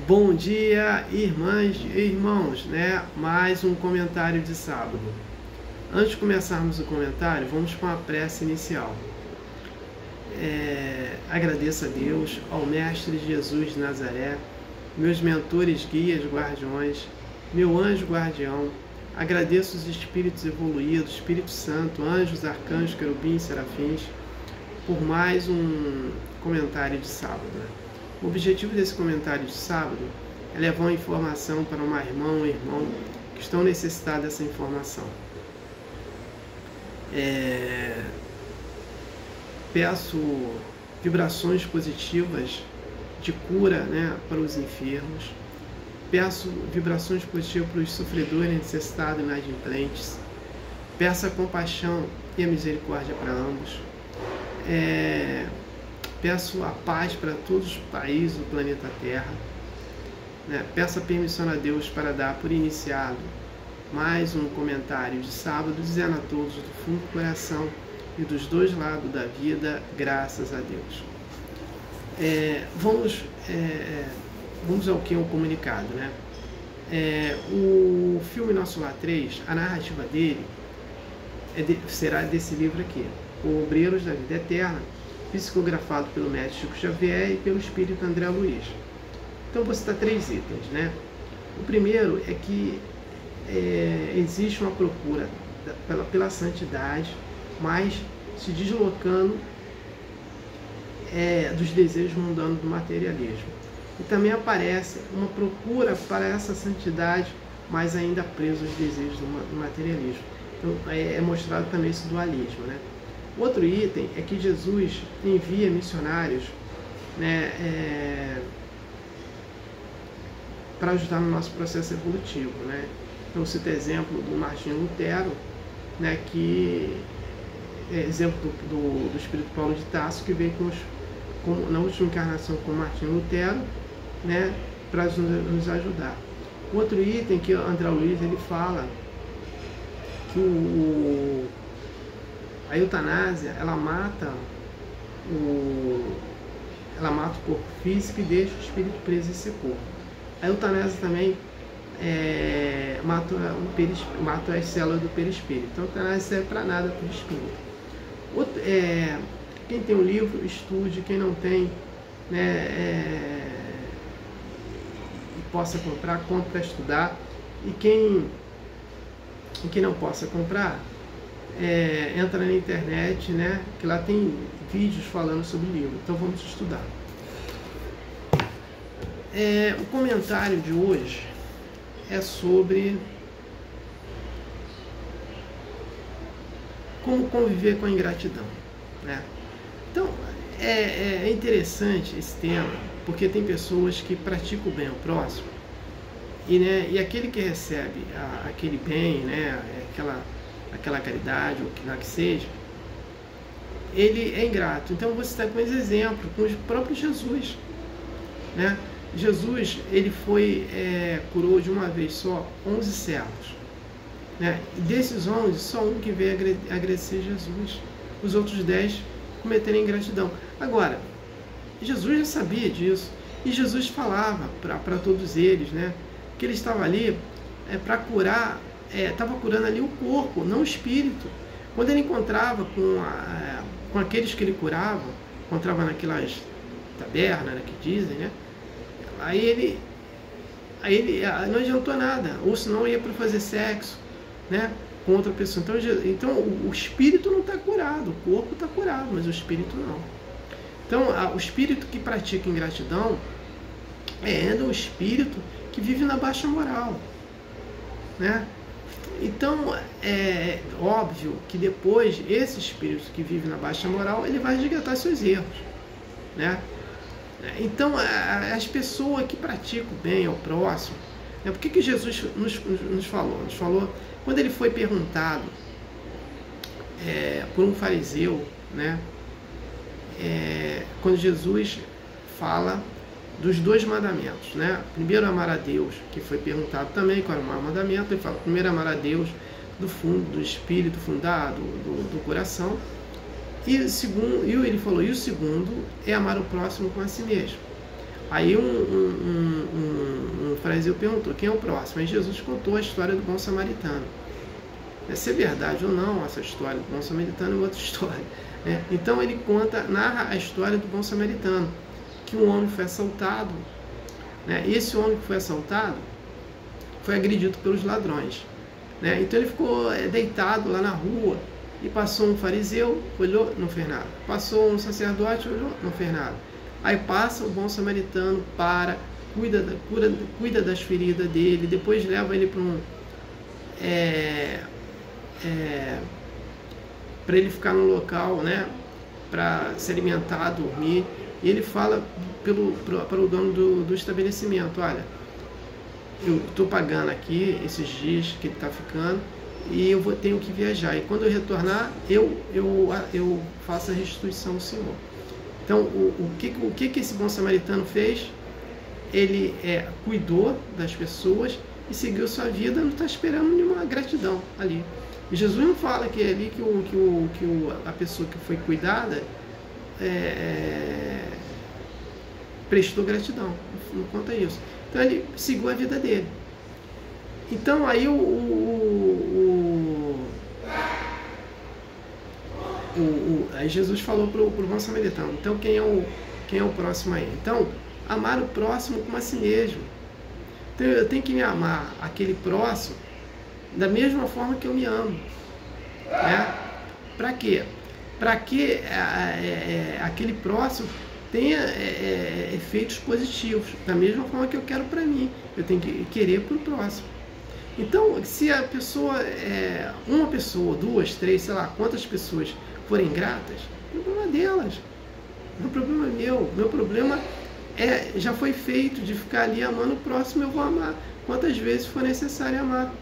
Bom dia, irmãs e irmãos, né? Mais um comentário de sábado. Antes de começarmos o comentário, vamos com a prece inicial. Agradeço a Deus, ao Mestre Jesus de Nazaré, meus mentores, guias, guardiões, meu anjo guardião. Agradeço os espíritos evoluídos, Espírito Santo, anjos, arcanjos, querubins, serafins, por mais um comentário de sábado, né? O objetivo desse comentário de sábado é levar uma informação para uma irmã ou irmão que estão necessitados dessa informação. Peço vibrações positivas de cura, né, para os enfermos. Peço vibrações positivas para os sofredores, necessitados e inadimplentes. Peço a compaixão e a misericórdia para ambos. Peço a paz para todos os países do planeta Terra, né? Peço a permissão a Deus para dar por iniciado mais um comentário de sábado, dizendo a todos do fundo do coração e dos dois lados da vida, graças a Deus. Vamos ao que é o comunicado, né? O filme Nosso Lar 3, a narrativa dele será desse livro aqui, O Obreiros da Vida Eterna, psicografado pelo Mestre Chico Xavier e pelo Espírito André Luiz. Então vou citar 3 itens, né? O primeiro é que existe uma procura pela santidade, mas se deslocando dos desejos mundanos do materialismo. E também aparece uma procura para essa santidade, mas ainda preso aos desejos do materialismo. Então é mostrado também esse dualismo, né? Outro item é que Jesus envia missionários, né, para ajudar no nosso processo evolutivo, né? Então, cito exemplo do Martinho Lutero, né, que é exemplo do Espírito Paulo de Tarso, que veio na última encarnação com Martinho Lutero, né, para nos ajudar. Outro item que o André Luiz ele fala que a eutanásia, ela mata o corpo físico e deixa o espírito preso nesse corpo. A eutanásia também mata as células do perispírito. Então a eutanásia serve para nada para o espírito. Quem tem o livro, estude. Quem não tem, né, possa comprar, compre para estudar. E quem não possa comprar, entra na internet, né, que lá tem vídeos falando sobre o livro. Então vamos estudar. O comentário de hoje é sobre como conviver com a ingratidão, né? Então é interessante esse tema, porque tem pessoas que praticam o bem ao próximo e aquele que recebe aquele bem, né, aquela caridade, ou que lá que seja, ele é ingrato. Então você está com esse exemplo, com o próprio Jesus, né? Jesus, ele curou de uma vez só 11 servos, né? E desses 11, só um que veio agradecer Jesus, os outros 10 cometeram ingratidão. Agora, Jesus já sabia disso, e Jesus falava para todos eles, né, que ele estava ali para curar, estava curando ali o corpo, não o espírito. Quando ele encontrava com aqueles que ele curava, encontrava naquelas tabernas, né, que dizem, né? Aí ele não adiantou nada, ou senão ia para fazer sexo, né, com outra pessoa. Então o espírito não está curado, o corpo está curado, mas o espírito não. Então o espírito que pratica ingratidão é um espírito que vive na baixa moral, né? Então é óbvio que depois esse espírito que vive na baixa moral, ele vai resgatar seus erros, né? Então as pessoas que praticam o bem ao próximo, né? Por que Jesus nos falou? Nos falou quando ele foi perguntado por um fariseu, né? Quando Jesus fala dos 2 mandamentos, né? Primeiro, amar a Deus, que foi perguntado também qual era o maior mandamento. Ele fala, primeiro, amar a Deus do fundo do espírito, fundado do coração. E ele falou, e o segundo é amar o próximo com a si mesmo. Aí um fariseu perguntou, quem é o próximo? Aí Jesus contou a história do bom samaritano. Se é verdade ou não, essa história do bom samaritano é outra história, né? Então ele narra a história do bom samaritano, que um homem foi assaltado, né? E esse homem que foi assaltado foi agredido pelos ladrões, né? Então ele ficou deitado lá na rua, e passou um fariseu, olhou, não fez nada. Passou um sacerdote, olhou, não fez nada. Aí passa o bom samaritano, cuida das feridas dele, depois leva ele para ele ficar no local, né, para se alimentar, dormir. E ele fala para o dono do estabelecimento, olha, eu estou pagando aqui esses dias que ele está ficando, e eu tenho que viajar, e quando eu retornar, eu faço a restituição ao Senhor. Então, o que esse bom samaritano fez? Ele cuidou das pessoas e seguiu sua vida, não está esperando nenhuma gratidão ali. E Jesus não fala que é ali que a pessoa que foi cuidada prestou gratidão, não conta isso. Então ele seguiu a vida dele. Então aí aí Jesus falou para o bom samaritano, então quem é o próximo aí? Então, amar o próximo como a si mesmo. Então eu tenho que me amar aquele próximo da mesma forma que eu me amo, né? Para quê? Para que aquele próximo tenha efeitos positivos, da mesma forma que eu quero para mim, eu tenho que querer para o próximo. Então, se a pessoa, uma pessoa, duas, três, sei lá, quantas pessoas forem gratas, é o problema delas, não é o problema meu. Meu problema já foi feito de ficar ali amando o próximo, eu vou amar quantas vezes for necessário amar,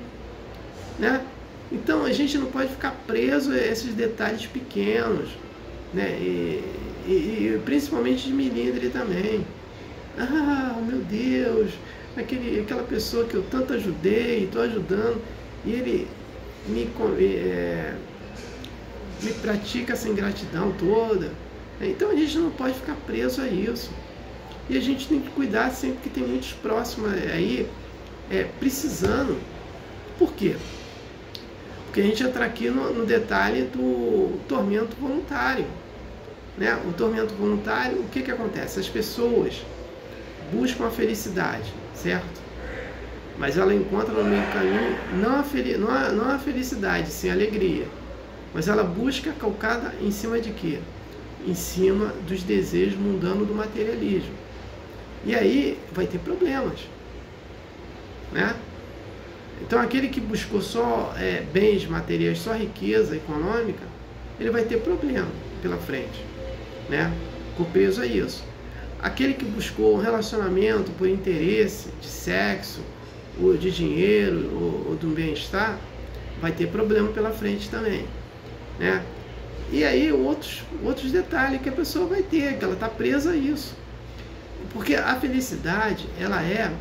né? Então, a gente não pode ficar preso a esses detalhes pequenos, né? E principalmente de melindre também. Ah, meu Deus, aquela pessoa que eu tanto ajudei, estou ajudando, e ele me pratica essa ingratidão toda. Então a gente não pode ficar preso a isso. E a gente tem que cuidar sempre que tem muitos próximos aí precisando. Por quê? Porque a gente entra aqui no detalhe do tormento voluntário, né? O tormento voluntário, o que acontece? As pessoas buscam a felicidade, certo? Mas ela encontra no meio do caminho não a felicidade, sim a alegria. Mas ela busca calcada em cima de quê? Em cima dos desejos mundanos do materialismo. E aí vai ter problemas, né? Então aquele que buscou só bens materiais, só riqueza econômica, ele vai ter problema pela frente, né? Por preso a isso. Aquele que buscou um relacionamento por interesse de sexo, ou de dinheiro, ou de um bem-estar, vai ter problema pela frente também, né? E aí outros detalhes que a pessoa vai ter, que ela está presa a isso. Porque a felicidade, ela é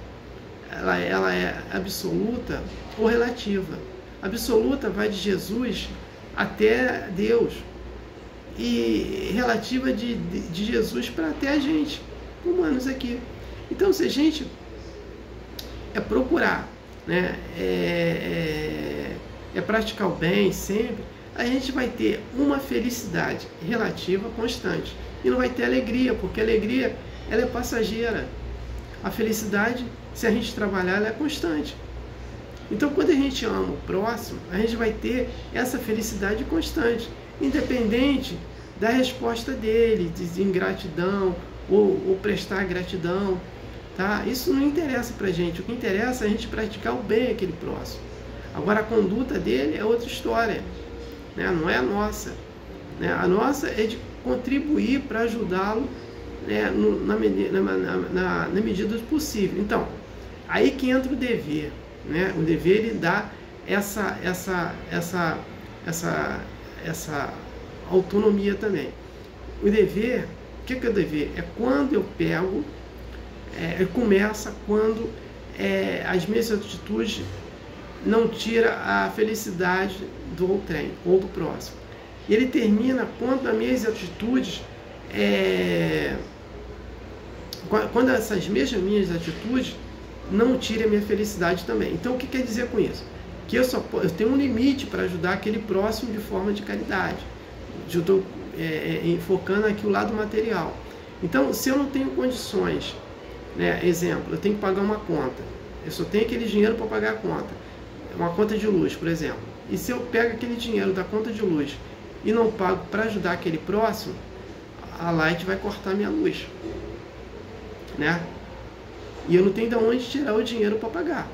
absoluta ou relativa. Absoluta vai de Jesus até Deus, e relativa de Jesus para até a gente, humanos aqui. Então, se a gente procurar, né, praticar o bem sempre, a gente vai ter uma felicidade relativa constante. E não vai ter alegria, porque a alegria ela é passageira. A felicidade, se a gente trabalhar, ela é constante. Então, quando a gente ama o próximo, a gente vai ter essa felicidade constante, independente da resposta dele, de ingratidão ou prestar gratidão, tá? Isso não interessa pra gente. O que interessa é a gente praticar o bem àquele próximo. Agora, a conduta dele é outra história, né? Não é a nossa, né? A nossa é de contribuir para ajudá-lo, né, na medida do possível. Então, aí que entra o dever, né? O dever, ele dá essa autonomia também. O dever, o que é o dever? É quando eu pego, começa quando as minhas atitudes não tiram a felicidade do outrem ou do próximo. E ele termina quando as minhas atitudes quando essas mesmas minhas atitudes não tirem a minha felicidade também. Então, o que quer dizer com isso? Que eu tenho um limite para ajudar aquele próximo de forma de caridade. Eu estou focando aqui o lado material. Então, se eu não tenho condições, né, exemplo, eu tenho que pagar uma conta, eu só tenho aquele dinheiro para pagar a conta, uma conta de luz, por exemplo, e se eu pego aquele dinheiro da conta de luz e não pago para ajudar aquele próximo, a Light vai cortar minha luz, né? E eu não tenho de onde tirar o dinheiro para pagar.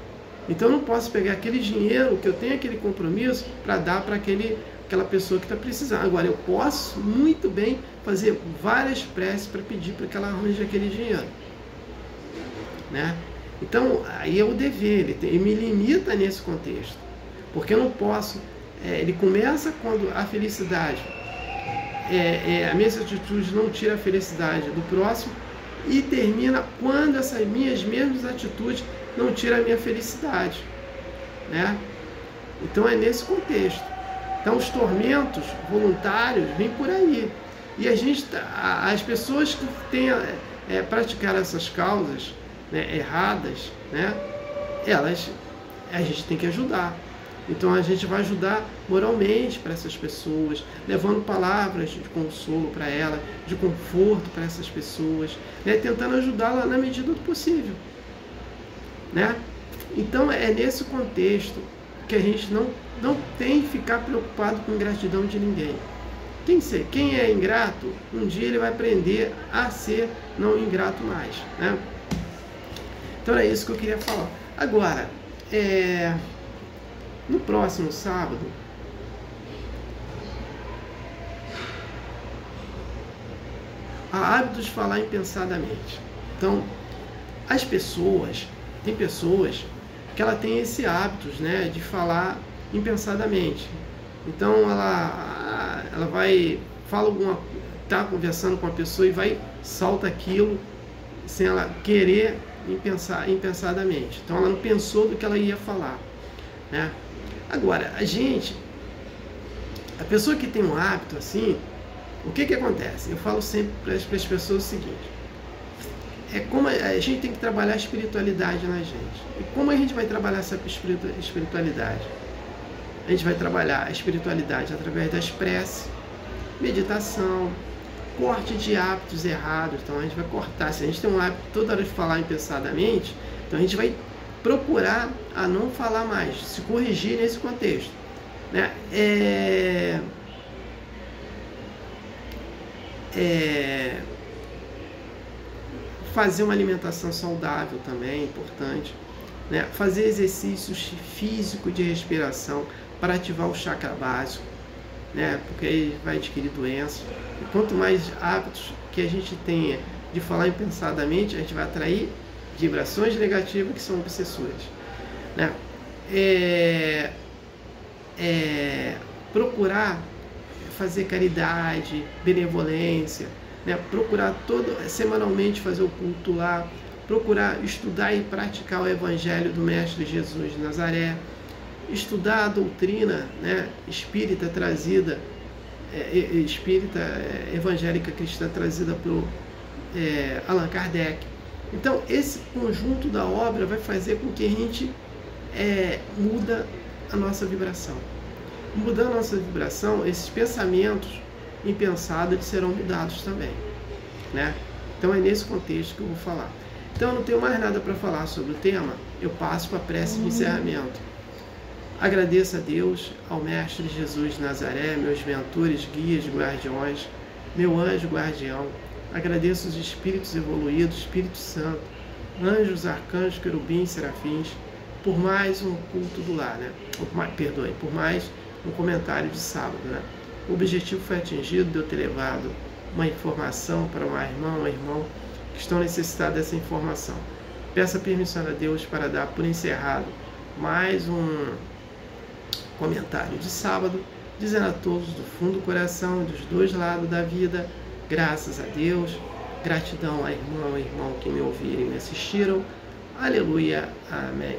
Então eu não posso pegar aquele dinheiro que eu tenho aquele compromisso para dar para aquela pessoa que está precisando. Agora, eu posso muito bem fazer várias preces para pedir para que ela arranje aquele dinheiro, né? Então, aí é o dever, ele me limita nesse contexto, porque eu não posso, ele começa quando a felicidade, a minha atitude não tira a felicidade do próximo, e termina quando essas minhas mesmas atitudes não tiram a minha felicidade, né? Então é nesse contexto. Então os tormentos voluntários vêm por aí, e as pessoas que têm praticar essas causas, né, erradas, né, a gente tem que ajudar. Então a gente vai ajudar moralmente para essas pessoas, levando palavras de consolo para elas, de conforto para essas pessoas, né, tentando ajudá-la na medida do possível, né? Então é nesse contexto que a gente não tem que ficar preocupado com ingratidão de ninguém. Quem é ingrato, um dia ele vai aprender a ser não ingrato mais, né? Então é isso que eu queria falar. Agora, no próximo sábado, há hábitos de falar impensadamente. Então, tem pessoas que ela tem esse hábito, né, de falar impensadamente. Então, ela está conversando com a pessoa e salta aquilo sem ela querer impensadamente. Então, ela não pensou do que ela ia falar, né? Agora, a pessoa que tem um hábito assim, o que acontece? Eu falo sempre para as pessoas o seguinte: como a gente tem que trabalhar a espiritualidade na gente. E como a gente vai trabalhar essa espiritualidade? A gente vai trabalhar a espiritualidade através das preces, meditação, corte de hábitos errados. Então a gente vai cortar. Se a gente tem um hábito toda hora de falar impensadamente, então a gente vai procurar a não falar mais, se corrigir nesse contexto, né? Fazer uma alimentação saudável também é importante, né? Fazer exercícios físicos de respiração para ativar o chakra básico, né? Porque aí vai adquirir doenças. E quanto mais hábitos que a gente tenha de falar impensadamente, a gente vai atrair vibrações negativas que são obsessoras, né? Procurar fazer caridade, benevolência, né? Procurar semanalmente fazer o culto lá, procurar estudar e praticar o Evangelho do Mestre Jesus de Nazaré, estudar a doutrina, né, espírita trazida, evangélica cristã trazida pelo Allan Kardec. Então, esse conjunto da obra vai fazer com que a gente muda a nossa vibração. Mudando a nossa vibração, esses pensamentos impensados serão mudados também, né? Então, é nesse contexto que eu vou falar. Então, eu não tenho mais nada para falar sobre o tema, eu passo para a prece de encerramento. Agradeço a Deus, ao Mestre Jesus de Nazaré, meus mentores, guias, guardiões, meu anjo guardião. Agradeço os espíritos evoluídos, Espírito Santo, anjos, arcanjos, querubins, serafins, por mais um culto do lar, né? Por mais um comentário de sábado, né? O objetivo foi atingido de eu ter levado uma informação para uma irmã, um irmão que estão necessitados dessa informação. Peço permissão a Deus para dar por encerrado mais um comentário de sábado, dizendo a todos do fundo do coração e dos dois lados da vida: graças a Deus, gratidão à irmã, ao irmão que me ouviram e me assistiram. Aleluia, amém.